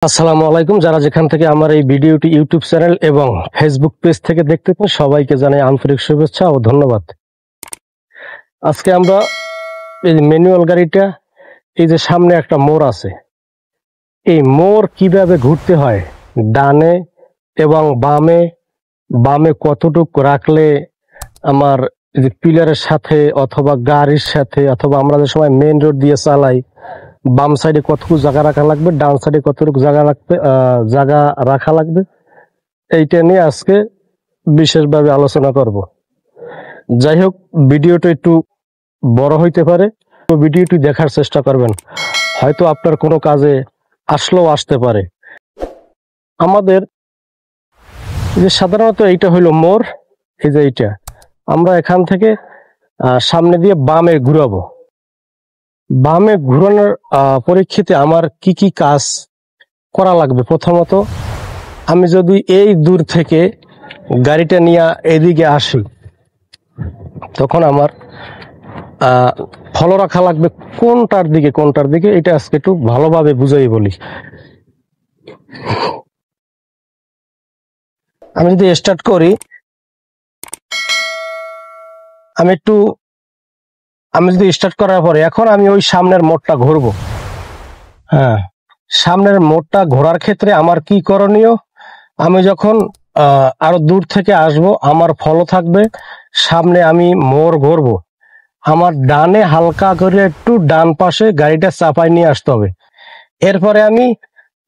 আসসালামু আলাইকুম। যারা যেখান থেকে আমার এই ভিডিওটি ইউটিউব চ্যানেল এবং ফেসবুক পেজ থেকে দেখতেছেন সবাইকে জানাই আন্তরিক শুভেচ্ছা ও ধন্যবাদ। আজকে আমরা এই যে ম্যানুয়াল গাড়িটা, এই যে সামনে একটা মোড় আছে, এই মোড় কিভাবে ঘুরতে হয়, ডানে এবং বামে, বামে কতটুকু রাখলে আমার এই যে পিলারের সাথে অথবা গাড়ির সাথে অথবা আমরা যে সময় মেইন রোড দিয়ে চালাই, বাম সাইডে কতটুকু জায়গা রাখা লাগবে, ডান সাইডে কতটুকু জায়গা রাখা লাগবে, এইটা নিয়ে আজকে বিশেষভাবে আলোচনা করব। যাই হোক, ভিডিওটা একটু বড় হইতে পারে, তো ভিডিওটি দেখার চেষ্টা করবেন, হয়তো আপনার কোনো কাজে আসলেও আসতে পারে। আমাদের যে সাধারণত এইটা হইলো মোড়, এই যে এইটা আমরা এখান থেকে সামনে দিয়ে বামে ঘুরাবো। বামে ঘুরানোর পরীক্ষিতে আমার কি কি কাজ করা লাগবে? প্রথমত, আমি যদি এই দূর থেকে গাড়িটা নিয়ে এদিকে আসি, তখন আমার ফলো রাখা লাগবে কোনটার দিকে এটা আজকে একটু ভালোভাবে বুঝাই বলি। আমি যদি স্টার্ট করি, আমি যদি স্টার্ট করার পরে এখন আমি ওই সামনের মোড়টা ঘুরবো। হ্যাঁ, সামনের মোড়টা ঘোরার ক্ষেত্রে আমার কি করণীয়? আমি যখন আরো দূর থেকে আসব, আমার ফলো থাকবে সামনে, আমি মোড় ঘুরবো, আমার ডানে হালকা করে একটু ডান পাশে গাড়িটা চাপাই নিয়ে আসতে হবে। এরপরে আমি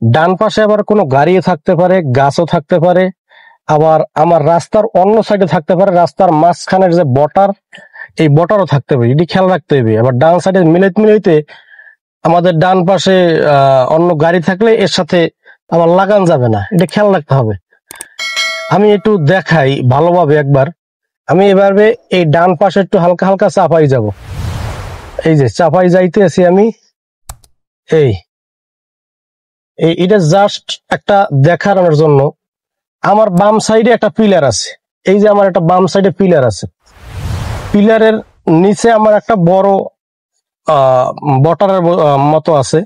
ডান পাশে আবার কোনো গাড়িও থাকতে পারে, গাছও থাকতে পারে, আবার আমার রাস্তার অন্য সাইডে থাকতে পারে, রাস্তার মাঝখানের যে বটার, এই বটারও থাকতে পারে, এটি খেয়াল রাখতে হবে। আবার ডান সাইডে মিলাইতে আমাদের ডান পাশে অন্য গাড়ি থাকলে এর সাথে আমার লাগান যাবে না, এটা খেয়াল রাখতে হবে। আমি একটু দেখাই ভালোভাবে একবার। আমি এভাবে এই ডান পাশে একটু হালকা হালকা চাপাই যাব, এই যে চাপাই যাইতে আছি আমি। এটা জাস্ট একটা দেখানোর জন্য। আমার বাম সাইডে একটা পিলার আছে, এই যে আমার একটা বাম সাইডে পিলার আছে, পিলারের নিচে আমার একটা বড় বটারের মতো আছে,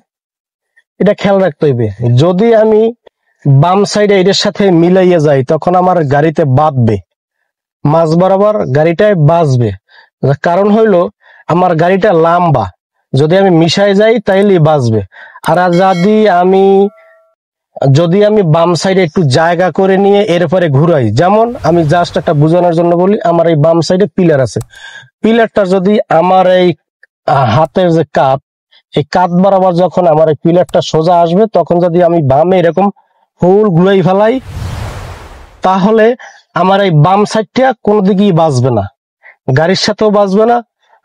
এটা খেয়াল রাখতে হইবে। যদি আমি বাম সাইডে এটার সাথে মিলাইয়া যাই, তখন আমার গাড়িতে বাঁধবে, মাঝ বরাবর গাড়িটায় বাঁচবে। কারণ হইলো আমার গাড়িটা লম্বা, যদি আমি মিশাই যাই তাইলেই বাঁচবে। আর যদি আমি বাম সাইডে একটু জায়গা করে নিয়ে এরপরে ঘুরাই, যেমন আমি জাস্ট একটা বোঝানোর জন্য বলি, আমার এই বাম সাইডে পিলার আছে, পিলারটা যদি আমার এই হাতের যে কাপ, এই কাপ বরাবর যখন আমার এই পিলারটা সোজা আসবে, তখন যদি আমি বামে এরকম ফুল ঘুরাই ফেলাই, তাহলে আমার এই বাম সাইডটা কোনো দিকেই বাঁচবে না, গাড়ির সাথেও বাঁচবে না।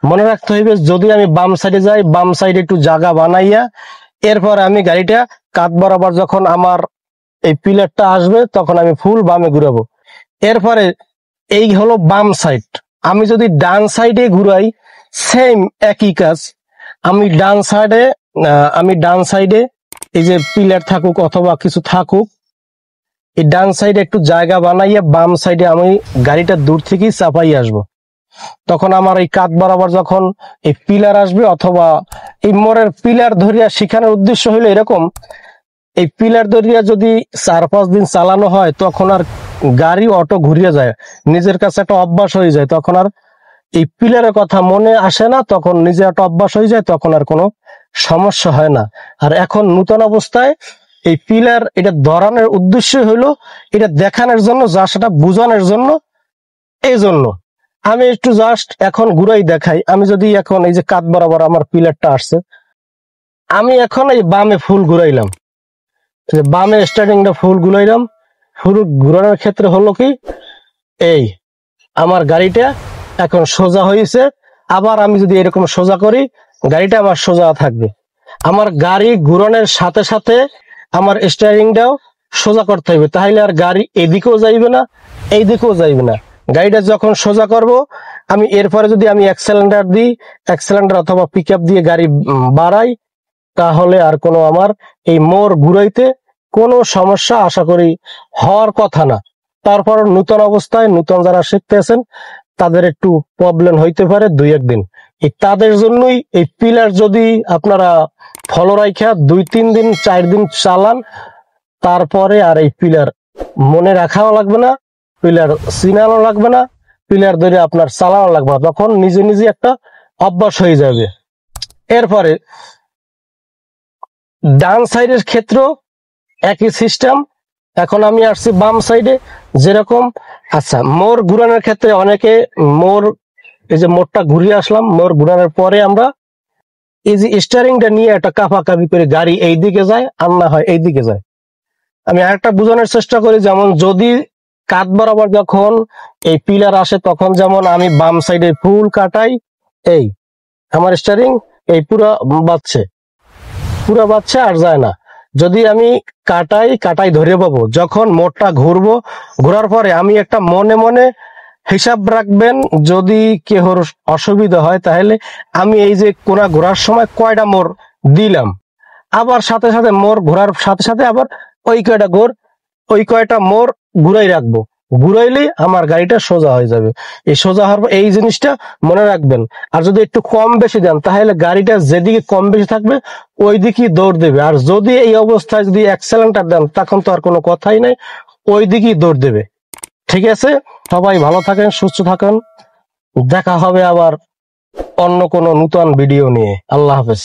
মনে রাখতে হইবে, যদি আমি বাম সাইডে যাই, বাম সাইডে একটু জায়গা বানাইয়া এরপর আমি গাড়িটা কাত বরাবর যখন আমার এই পিলারটা আসবে, তখন আমি ফুল বামে ঘুরাবো। এরপরে এই হলো বাম সাইড। আমি যদি ডান সাইডে ঘুরাই, সেম একই কাজ। আমি ডান সাইডে এই যে পিলার থাকুক অথবা কিছু থাকুক, এই ডান সাইডে একটু জায়গা বানাইয়া বাম সাইডে আমি গাড়িটা দূর থেকেই চাপাই আসবো। তখন আমার এই কাত বরাবর যখন এই পিলার আসবে, অথবা এই মোড়ের পিলার ধরিয়া শিখানোর উদ্দেশ্য হলো এরকম, এই পিলার ধরিয়া যদি 4-5 দিন চালানো হয়, তখন আর গাড়ি অটো ঘুরিয়ে যায়, নিজের কাছে একটা অভ্যাস হয়ে যায়, তখন আর এই পিলারের কথা মনে আসে না, তখন নিজে একটা অভ্যাস হয়ে যায়, তখন আর কোনো সমস্যা হয় না। আর এখন নতুন অবস্থায় এই পিলার, এটা ধরানোর উদ্দেশ্য হলো এটা দেখানোর জন্য, যা সেটা বোঝানোর জন্য। এই জন্য আমি একটু জাস্ট এখন ঘুরাই দেখাই। আমি যদি এখন এই যে কাত বরাবর আমার পিলারটা আসছে, আমি এখন এই বামে ফুল ঘুরাইলাম, বামে স্টার্টিংটা ফুল ঘুরাইলাম। ফুল ঘুরানোর ক্ষেত্রে হলো কি, এই আমার গাড়িটা এখন সোজা হয়েছে। আবার আমি যদি এরকম সোজা করি, গাড়িটা আমার সোজা থাকবে। আমার গাড়ি ঘুরানোর সাথে সাথে আমার স্টিয়ারিংটাও সোজা করতে হবে, তাহলে আর গাড়ি এদিকেও যাইবে না, এই দিকেও যাইবে না। গাড়িটা যখন সোজা করব, আমি এরপরে যদি আমি অ্যাক্সেলেন্ডার অথবা পিক আপ দিয়ে গাড়ি বাড়াই, তাহলে আর কোনো আমার এই মোড় ঘুরাইতে কোনো সমস্যা আশা করি হওয়ার কথা না। তারপর নতুন অবস্থায় নতুন যারা শিখতেছেন, তাদের একটু প্রবলেম হইতে পারে 2-1 দিন। এই তাদের জন্যই এই পিলার যদি আপনারা ফলো রাখা 2-3 দিন 4 দিন চালান, তারপরে আর এই পিলার মনে রাখাও লাগবে না, পিলার চিনানো লাগবে না, পিলার ধরে আপনার চালানো লাগবে না, তখন নিজে নিজে একটা অভ্যাস হয়ে যাবে। এরপরে ডান সাইডের ক্ষেত্রেও একই সিস্টেম। এখন আমি আসছি বাম সাইডে, যেরকম আচ্ছা মোর ঘুরানোর ক্ষেত্রে অনেকে মোর এই যে মোড়টা ঘুরিয়ে আসলাম, মোর ঘুরানোর পরে আমরা এই যে স্টিয়ারিংটা নিয়ে একটা কাঁপাকাঁপি করে গাড়ি এই দিকে যায় আর না হয় এই দিকে যায়। আমি আরেকটা বোঝানোর চেষ্টা করি, যেমন যদি কাঁধ বরাবর যখন এই পিলার আসে তখন যেমন আমি বাম সাইডে ফুল কাটাই, এই আমার স্টিয়ারিং এই পুরো বাচ্চা আর যায় না। যদি আমি কাটাই ধরে পাবো, যখন মোড়টা ঘুরবো, ঘোরার পরে আমি একটা মনে মনে হিসাব রাখবেন, যদি কেহর অসুবিধা হয় তাহলে আমি এই যে কোনা ঘোরার সময় কয়টা মোড় দিলাম, আবার সাথে সাথে মোড় ঘোরার সাথে সাথে আবার ওই কয়টা মোড় ঘুরাই রাখবো, ঘুরাইলেই আমার গাড়িটা সোজা হয়ে যাবে। এই সোজা হওয়ার পর এই জিনিসটা মনে রাখবেন। আর যদি একটু কম বেশি দেন তাহলে গাড়িটা যেদিকে কম বেশি থাকবে ওই দিকেই দৌড় দেবে, আর যদি এই অবস্থায় যদি অ্যাক্সেলেন্টার দেন তখন তো আর কোনো কথাই নাই, ওই দিকেই দৌড় দেবে। ঠিক আছে, সবাই ভালো থাকেন, সুস্থ থাকেন, দেখা হবে আবার অন্য কোনো নতুন ভিডিও নিয়ে। আল্লাহ হাফেজ।